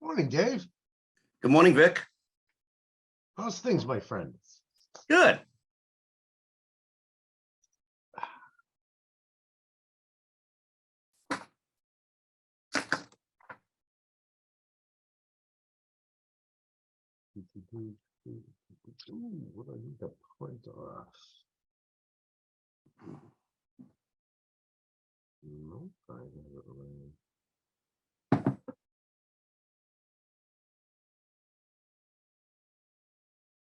Morning, Dave. Good morning, Vic. How's things, my friend? Good. What do I need to print off? Nope, I have it around.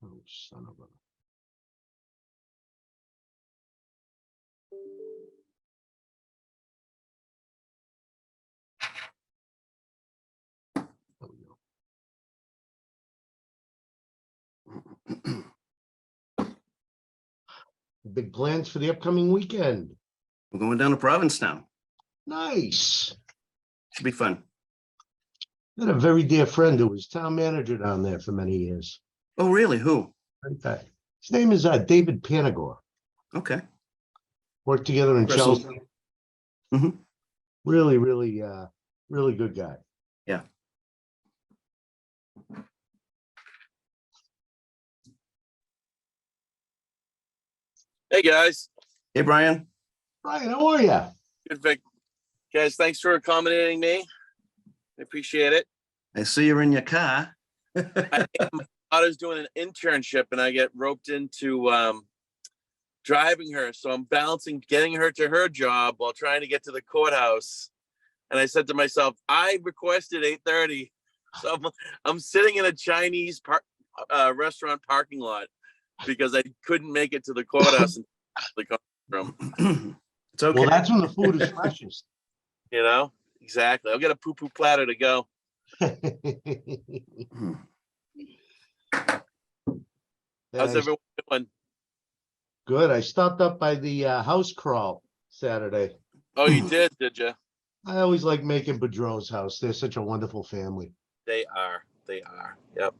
Oh, son of a. There we go. Big plans for the upcoming weekend. We're going down to Provincetown. Nice. Should be fun. I had a very dear friend who was town manager down there for many years. Oh, really? Who? His name is David Panagore. Okay. Worked together in Personal- Chelsea. Mhm. Really, really good guy. Yeah. Hey guys, Hey, Brian. Brian, how are you? good Vic. Guys, thanks for accommodating me. I appreciate it. I see you're in your car. I was doing an internship and I get roped into driving her. So I'm balancing getting her to her job while trying to get to the courthouse. And I said to myself, I requested 8:30. So I'm sitting in a Chinese restaurant parking lot because I couldn't make it to the courthouse and the conference room. It's okay. Well, that's when the food is freshest. You know, exactly. I'll get a poo-poo platter to go. How's everyone doing? Good. I stopped up by the house crawl Saturday. Oh, you did you? I always like making Boudreaux's house. They're such a wonderful family. They are. Yep.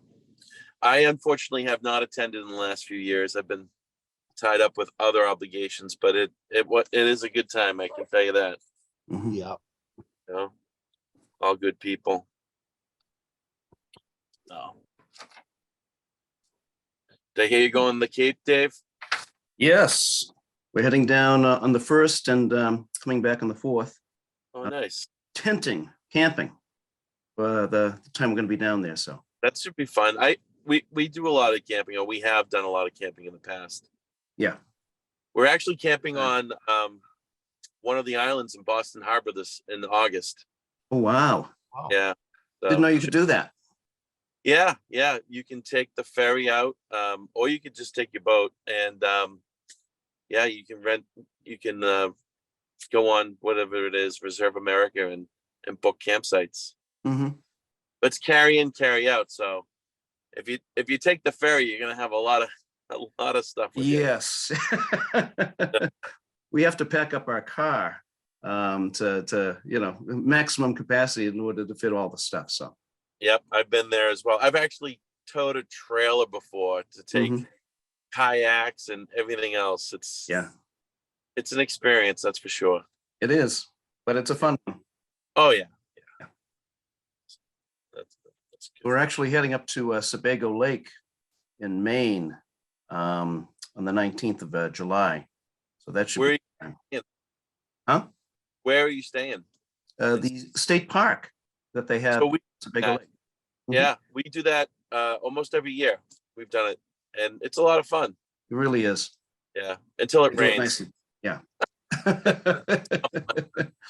I unfortunately have not attended in the last few years. I've been tied up with other obligations, but it is a good time. I can tell you that. Mhm. Yeah. You know, all good people. Oh. Did I hear you going to the Cape, Dave? Yes. We're heading down on the 1st and coming back on the 4th. Oh, nice. Tenting, camping. The time we're going to be down there. So That should be fun. We do a lot of camping, or we have done a lot of camping in the past. yeah. We're actually camping Okay. on one of the islands in Boston Harbor in August. Oh, wow. Wow. Yeah. So- Didn't know you could do that. Yeah, you can take the ferry out, or you could just take your boat, and yeah, you can go on whatever it is, Reserve America, and book campsites. Hmm. But it's carry in, carry out. So if you take the ferry, you're gonna have a lot of stuff with you. Yes. We have to pack up our car to maximum capacity in order to fit all the stuff. So Yep, I've been there as well. I've actually towed a trailer before to take Mhm. kayaks and everything else. yeah, It's an experience, that's for sure. it is, but it's a fun one. Oh yeah. That's good. We're actually heading up to Sebago Lake in Maine on the 19th of July. So that should Where be are fun. you, Huh? where are you staying? The state park that they have. So we Sebago yeah. Lake. Mhm. Yeah, we do that almost every year. We've done it, and it's a lot of fun. It really is. Yeah, until it They do it rains. nicely. Yeah.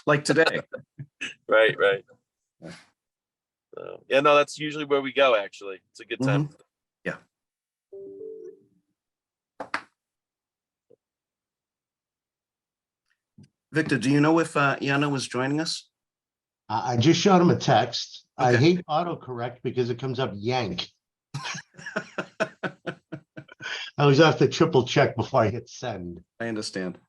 Like today. Right. Yeah. So, yeah, no, that's usually where we go. Actually, it's a good time. Mhm. Yeah. Victor, do you know if Yana was joining us? I just shot him a text. I Okay. hate autocorrect because it comes up yank. I always have to triple check before I hit send. I understand.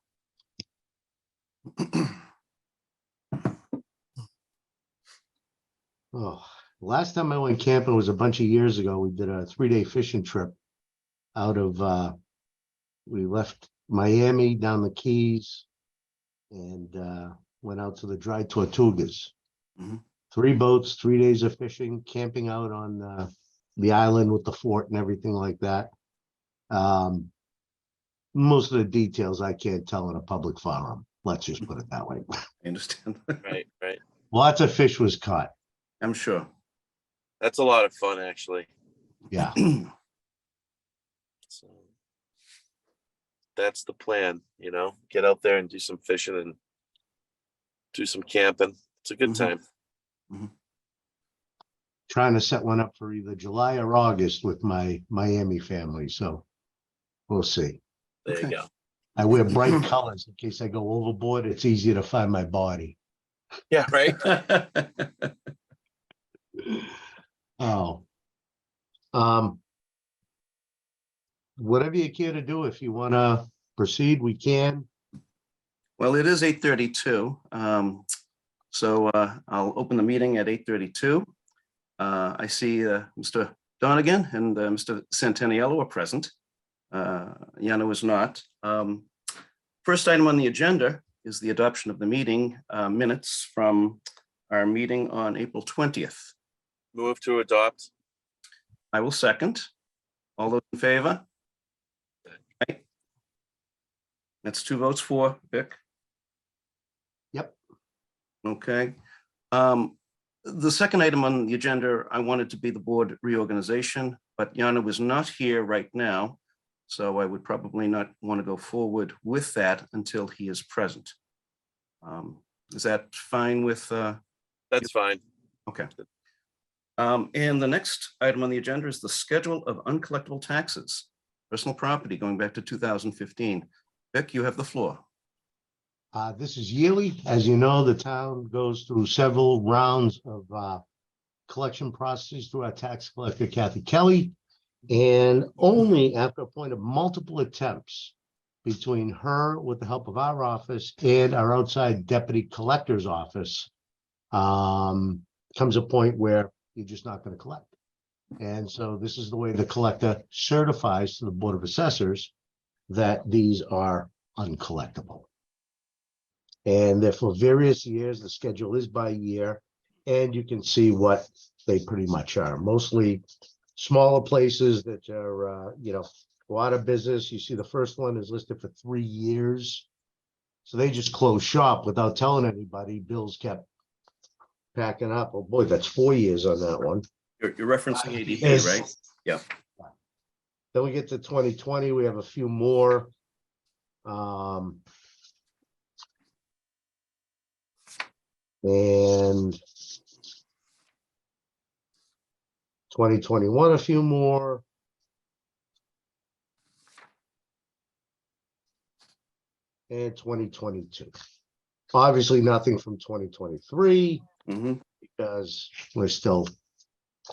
Oh, last time I went camping was a bunch of years ago. We did a 3-day fishing trip out of we left Miami down the Keys and went out to the Dry Tortugas. Mhm. 3 boats, 3 days of fishing, camping out on the island with the fort and everything like that. Most of the details I can't tell in a public forum. Let's just put it that way. I understand. Right, right. Lots of fish was caught. I'm sure. That's a lot of fun, actually. Yeah. So that's the plan, get out there and do some fishing and do some camping. It's a good Mhm. time. Trying to set one up for either July or August with my Miami family. So we'll see. There Okay. you go. I wear bright colors in case I go overboard. It's easier to find my body. Yeah, right. Oh. Whatever you care to do, if you want to proceed, we can. Well, it is 8:32. So I'll open the meeting at 8:32. I see Mr. Donegan and Mr. Centeniello are present. Yana is not. First item on the agenda is the adoption of the meeting minutes from our meeting on April 20th. Move to adopt. I will second. All those in favor? Aye. That's 2 votes for, Vic. Yep. Okay. The second item on the agenda, I wanted to be the board reorganization, but Yana was not here right now. So I would probably not want to go forward with that until he is present. Is that fine with? That's fine. Okay. And the next item on the agenda is the schedule of uncollectible taxes, personal property going back to 2015. Vic, you have the floor. This is yearly. As you know, the town goes through several rounds of collection processes through our tax collector, Kathy Kelly. And only after a point of multiple attempts between her, with the help of our office, and our outside deputy collector's office, comes a point where you're just not going to collect. And so this is the way the collector certifies to the Board of Assessors that these are uncollectible. And they're for various years. The schedule is by year, and you can see what they pretty much are. Mostly smaller places that are, a lot of business. You see the first one is listed for 3 years. So they just closed shop without telling anybody. Bills kept packing up. Oh boy, that's 4 years on that one. You're referencing ADP, Yes. right? Yeah. Then we get to 2020. We have a few more. And 2021, a few more. And 2022. Obviously nothing from 2023 Mhm. because we're still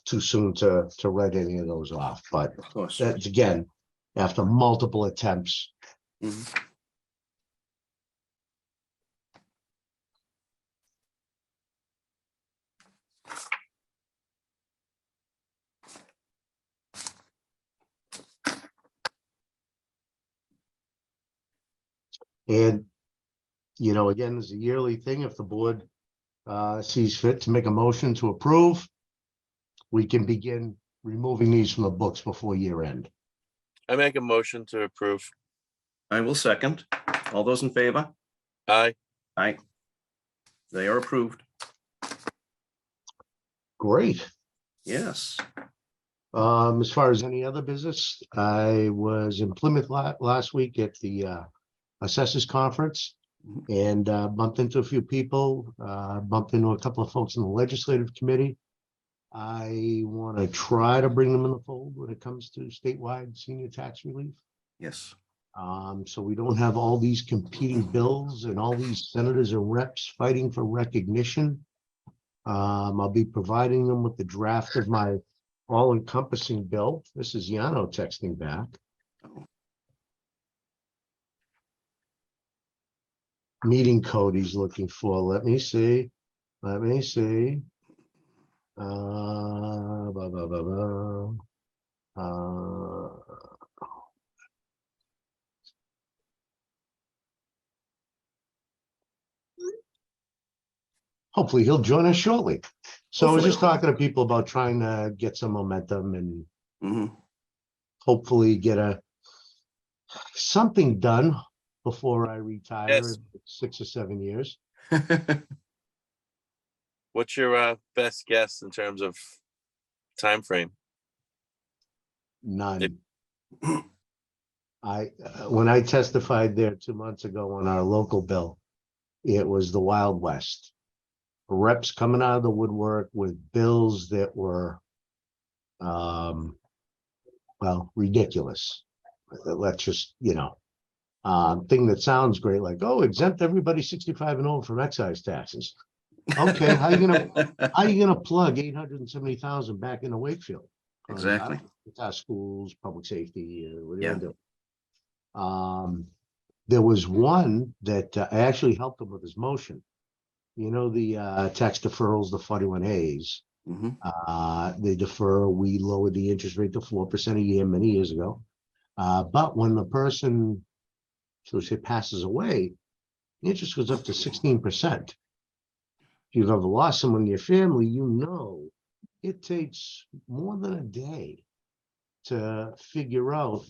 too soon to write any of those off. But Of course. that's again, after multiple attempts. Mhm. And, again, there's a yearly thing. If the board sees fit to make a motion to approve, we can begin removing these from the books before year end. I make a motion to approve. I will second. All those in favor? Aye. Aye. They are approved. Great. Yes. As far as any other business, I was in Plymouth last week at the Assessors Conference and bumped into a few people, bumped into a couple of folks in the legislative committee. I want to try to bring them in the fold when it comes to statewide senior tax relief. Yes. So we don't have all these competing bills and all these senators and reps fighting for recognition. I'll be providing them with the draft of my all-encompassing bill. This is Yano texting back. Meeting code he's looking for. Let me see. Blah, blah, blah, blah. Hopefully he'll join us shortly. So I was just Hopefully. talking to people about trying to get some momentum and Mhm. hopefully get something done before I retire Yes. in 6 or 7 years. What's your best guess in terms of time frame? None. When I testified there 2 months ago on our local bill, it was the Wild West. Reps coming out of the woodwork with bills that were, well, ridiculous. Let's just, thing that sounds great, like, oh, exempt everybody 65 and over from excise taxes. Okay, how you gonna plug 870,000 back into Wakefield? Exactly. It's our schools, public safety, what are you Yeah. gonna do? There was one that I actually helped him with his motion. The tax deferrals, the 41As, Mhm. they defer, we lowered the interest rate to 4% a year many years ago. But when the person, so say, passes away, the interest goes up to 16%. If you've ever lost someone in your family, it takes more than a day to figure out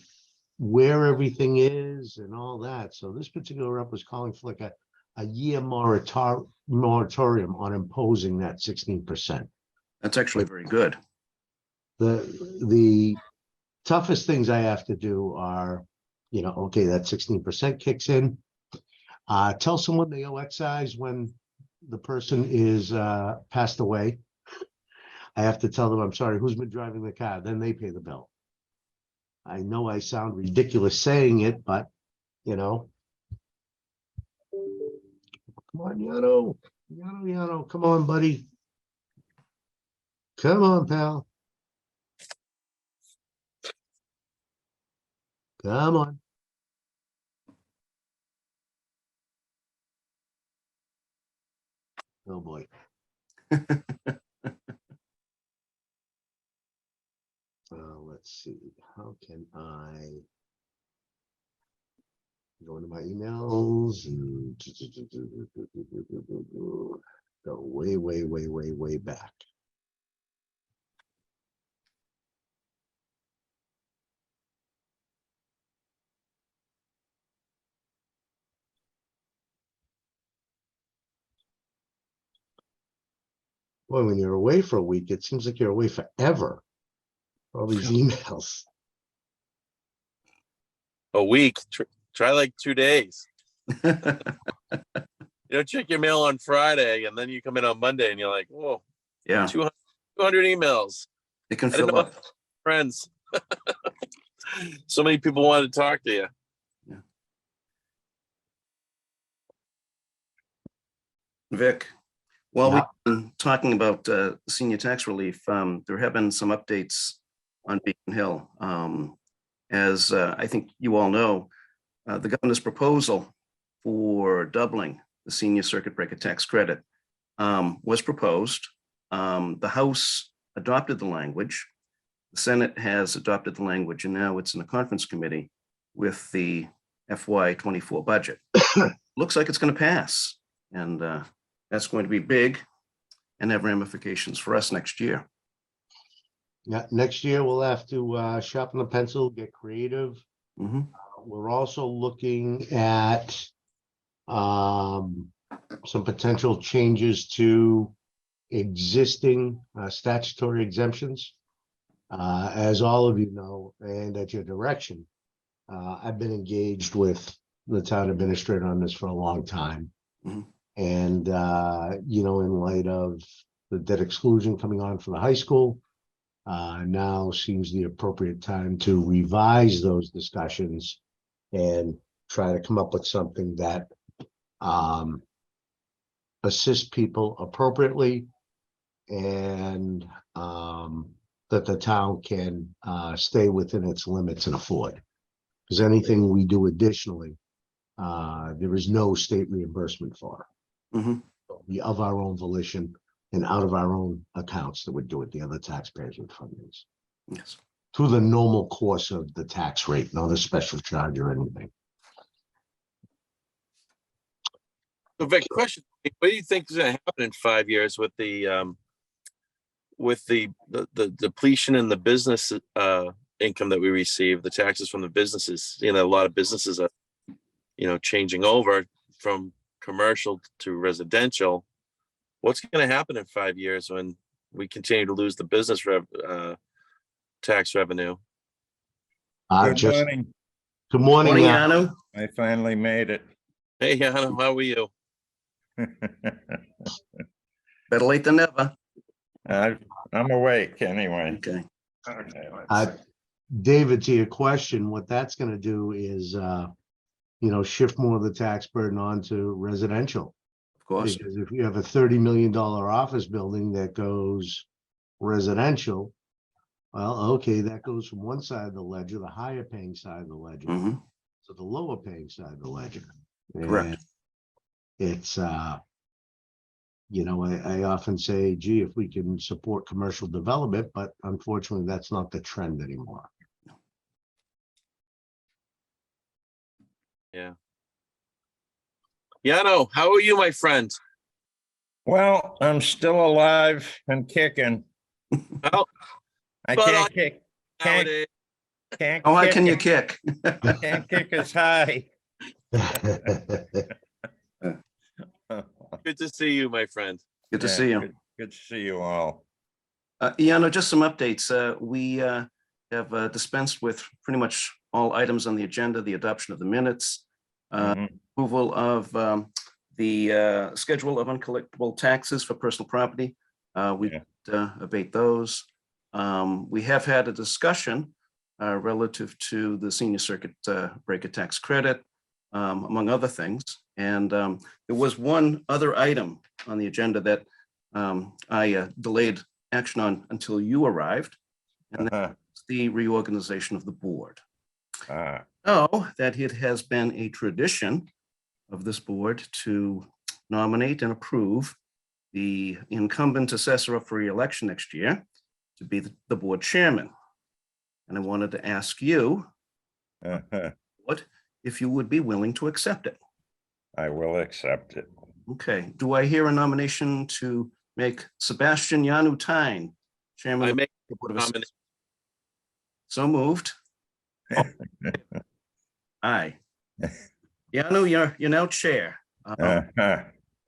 where everything is and all that. So this particular rep was calling for like a year moratorium on imposing that 16%. That's actually very good. The toughest things I have to do are, okay, that 16% kicks in. Tell someone they owe excise when the person is passed away. I have to tell them, I'm sorry, who's been driving the car? Then they pay the bill. I know I sound ridiculous saying it, but come on, Yano, come on, buddy. Come on, pal. Come on. Oh boy. Let's see. How can I go into my emails and go way, way, way, way, way back? Boy, when you're away for a week, it seems like you're away forever. All these emails. A week. Try like 2 days. You don't check your mail on Friday, and then you come in on Monday, and you're like, "Whoa, Yeah, 200 emails." it can I didn't fill know up. friends. So many people wanted to talk to you. Vic, while Yeah. we've been talking about senior tax relief, there have been some updates on Beacon Hill. As I think you all know, the governor's proposal for doubling the senior circuit breaker tax credit was proposed. The House adopted the language. The Senate has adopted the language, and now it's in the conference committee with the FY24 budget. Looks like it's going to pass, and that's going to be big and have ramifications for us next year. Yeah, next year we'll have to sharpen the pencil, get creative. Mhm. We're also looking at some potential changes to existing statutory exemptions. As all of you know, and at your direction, I've been engaged with the town administrator on this for a long time. Mhm. And, in light of the debt exclusion coming on for the high school, now seems the appropriate time to revise those discussions and try to come up with something that assists people appropriately and that the town can stay within its limits and afford. Because anything we do additionally, there is no state reimbursement for. Mhm. Be of our own volition and out of our own accounts that would do it. The other taxpayers would fund these Yes. through the normal course of the tax rate, not a special charge or anything. So, Vic, question: what do you think is going to happen in 5 years with the with the depletion in the business income that we receive, the taxes from the businesses, a lot of businesses are, changing over from commercial to residential. What's going to happen in 5 years when we continue to lose the business tax revenue? Good Just morning. good morning. Morning, Yano. I finally made it. Hey, Hannah, how are you? Better late than never. I'm awake anyway. Okay. Okay, let's see. David, to your question, what that's going to do is, shift more of the tax burden onto residential. Of course. Because if you have a $30 million office building that goes residential, well, okay, that goes from one side of the ledger, the higher paying side of the ledger, Mhm. to the lower paying side of the ledger. Correct. And it's, I often say, gee, if we can support commercial development, but unfortunately, that's not the trend anymore. Yeah. Yano, how are you, my friend? Well, I'm still alive and kicking. Well, I but can't kick. Can't, nowadays, can't How high kick can you it. kick? I can't kick as high. good to see you, my friend. Good to Yeah, see you. Good to see you all. Yano, just some updates. We have dispensed with pretty much all items on the agenda, the adoption of the minutes, Mhm. approval of the schedule of uncollectible taxes for personal property. We abate those. We have had a discussion relative to the senior circuit breaker tax credit, among other things. And there was one other item on the agenda that I delayed action on until you arrived, and that's the reorganization of the board. Ah, Know that it has been a tradition of this board to nominate and approve the incumbent assessor up for re-election next year to be the board chairman. And I wanted to ask you if you would be willing to accept it. I will accept it. Okay, do I hear a nomination to make Sebastian Yanu Tyne chairman I of make the Board of nomination. Assessors? So moved. Aye. Yanu, you're now chair.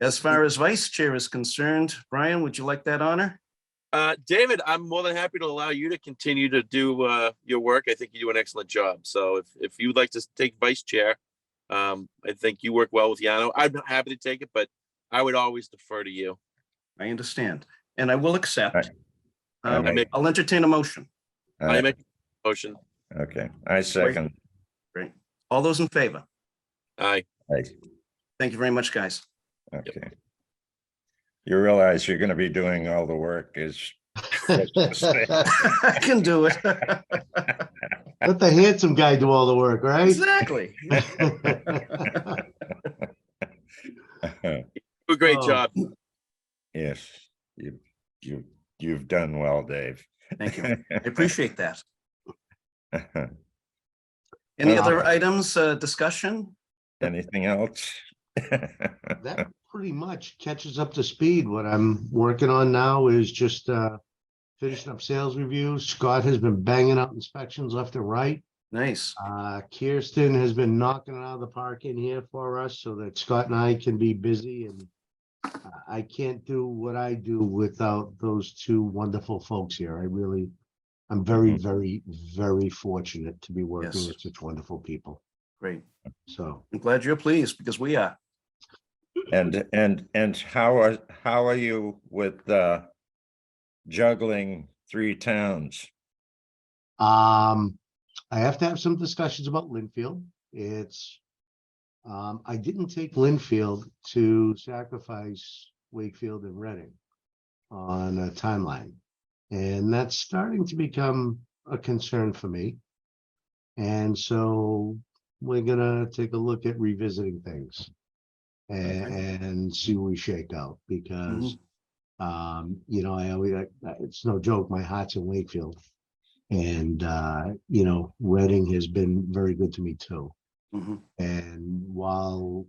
As far as vice chair is concerned, Brian, would you like that honor? David, I'm more than happy to allow you to continue to do your work. I think you do an excellent job. So if you would like to take vice chair, I think you work well with Yano. I'm happy to take it, but I would always defer to you. I understand, and I will accept. I make- I'll entertain a motion. I make a motion. Okay, I second. Great. All those in favor? Aye. Thank you very much, guys. Okay. You realize you're going to be doing all the work is. I can do it. Let the handsome guy do all the work, right? Exactly. Do a great Oh. job. Yes, you've done well, Dave. Thank you. I appreciate that. Any other items, discussion? Anything else? That pretty much catches up to speed. What I'm working on now is just finishing up sales reviews. Scott has been banging out inspections left and right. Nice. Kirsten has been knocking it out of the park in here for us so that Scott and I can be busy, and I can't do what I do without those two wonderful folks here. I'm very, very, very fortunate to be working Yes. with such wonderful people. Great. So I'm glad you're pleased because we are. And how are you with juggling 3 towns? I have to have some discussions about Linfield. I didn't take Linfield to sacrifice Wakefield and Reading on a timeline. And that's starting to become a concern for me. And so we're gonna take a look at revisiting things and see where we shake out, because it's no joke, my heart's in Wakefield. And Reading has been very good to me too. Mhm. And while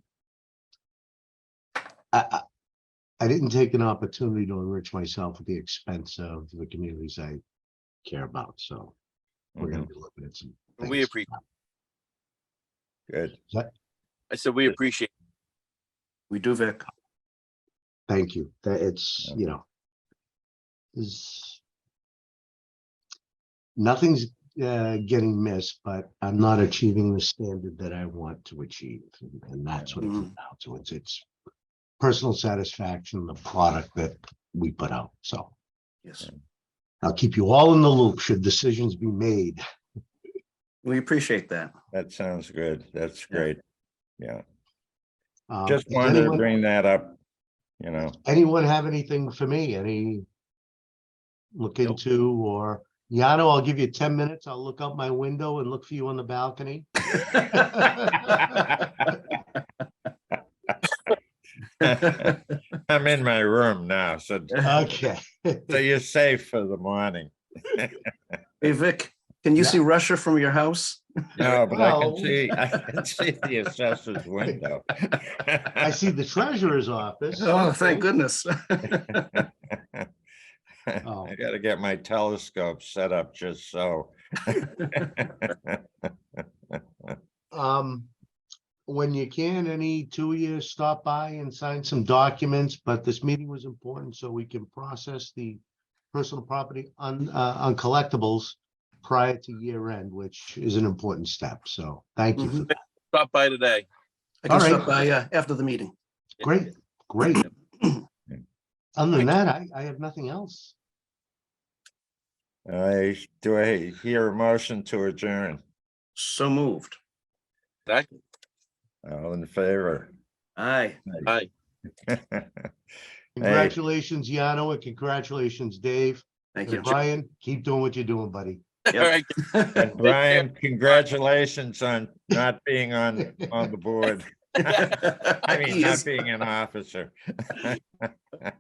I didn't take an opportunity to enrich myself at the expense of the communities I care about, so we're gonna be looking at some things. We appreciate. Good. I said we appreciate. We do, Vic. Thank you. That it's, you know, is nothing's getting missed, but I'm not achieving the standard that I want to achieve. And that's what it comes down to. It's personal satisfaction, the product that we put out. So Yes, I'll keep you all in the loop should decisions be made. we appreciate that. That sounds good. That's great. Yeah, just Does wanted to bring that up, you know. anyone have anything for me? Any look Nope. into, or Yano, I'll give you 10 minutes. I'll look out my window and look for you on the balcony. I'm in my room now, so Okay. so you're safe for the morning. Hey, Vic, can you Yeah. see Russia from your house? No, but Well- I can see the assessor's window. I see the treasurer's office. Oh, thank Okay. goodness. Oh. I gotta get my telescope set up just so. When you can, any two of you stop by and sign some documents, but this meeting was important so we can process the personal property on collectibles prior to year end, which is an important step. So thank you for that. Stop by today. I can All right. stop by after the meeting. Great, great. Other than that, I have nothing else. Do I hear a motion to adjourn? So moved. Exactly. All in favor? Aye. Bye. Congratulations, Yano, and congratulations, Dave. Thank And you. Brian, keep doing what you're doing, buddy. All right. And Brian, congratulations on not being on the board. I mean, not Yes. being an officer.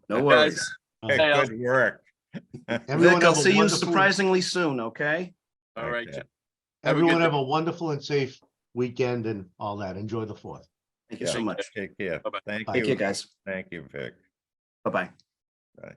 No worries. Good work. Everyone Vic, I'll have a see you wonderful- surprisingly soon, okay? All right. Okay. Have a Everyone good have a wonderful and safe weekend and all that. Enjoy the 4th. Thank you Yeah. so much. Take care. Bye-bye. Thank Bye. Thank you, you. guys. Thank you, Vic. Bye-bye. Bye.